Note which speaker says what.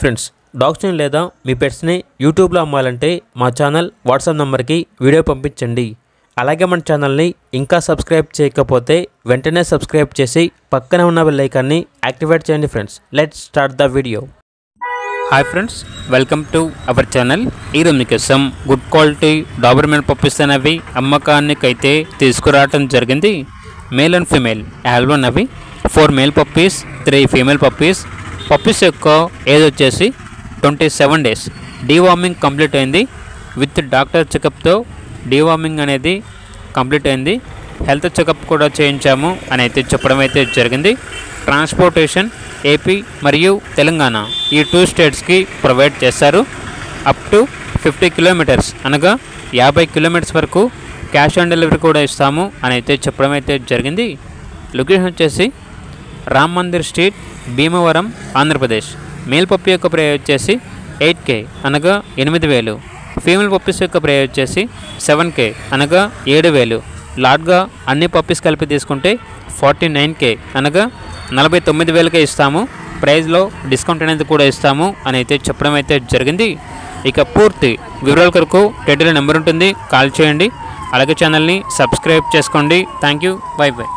Speaker 1: Friends, డాగ్స్ని లేదా మీ పెట్స్ని యూట్యూబ్లో అమ్మాలంటే మా ఛానల్ వాట్సాప్ నెంబర్కి వీడియో పంపించండి. అలాగే మన ఛానల్ని ఇంకా సబ్స్క్రైబ్ చేయకపోతే వెంటనే సబ్స్క్రైబ్ చేసి పక్కనే ఉన్న బెల్ ఐకాన్ని యాక్టివేట్ చేయండి. Friends, let's start the video. Hi friends, welcome to our channel. ఈరోజు మీకోసం గుడ్ క్వాలిటీ డాబర్మెన్ పప్పీస్ అనేవి అమ్మకానికైతే తీసుకురావడం జరిగింది. మేల్ అండ్ ఫీమేల్ ఆల్బన్ అవి 4 male puppies 3 female puppies. Puppies యొక్క ఏజ్ వచ్చేసి 27 days. డీవార్మింగ్ కంప్లీట్ అయింది. విత్ డాక్టర్ చెకప్తో డీవార్మింగ్ అనేది కంప్లీట్ అయింది. హెల్త్ చెకప్ కూడా చేయించాము అని అయితే చెప్పడం అయితే జరిగింది. ట్రాన్స్పోర్టేషన్ ఏపీ మరియు తెలంగాణ ఈ 2 స్టేట్స్కి ప్రొవైడ్ చేస్తారు. అప్ టు 50 kilometers అనగా 50 kilometers వరకు క్యాష్ ఆన్ డెలివరీ కూడా ఇస్తాము అని అయితే చెప్పడం అయితే జరిగింది. లొకేషన్ వచ్చేసి Ram Mandir street, Bhimavaram, Andhra Pradesh. Male puppy యొక్క ప్రైస్ వచ్చేసి 8K అనగా 8,000. ఫీమేల్ పప్పీస్ యొక్క ప్రైస్ వచ్చేసి 7K అనగా 7,000. లాట్గా అన్ని పప్పీస్ కలిపి తీసుకుంటే 49K అనగా 49,000కే ఇస్తాము. ప్రైస్లో డిస్కౌంట్ అనేది కూడా ఇస్తాము అని అయితే చెప్పడం అయితే జరిగింది. ఇక పూర్తి వివరాల కొరకు టైటిల్ నెంబర్ ఉంటుంది, కాల్ చేయండి. అలాగే ఛానల్ని సబ్స్క్రైబ్ చేసుకోండి. Thank you, by by.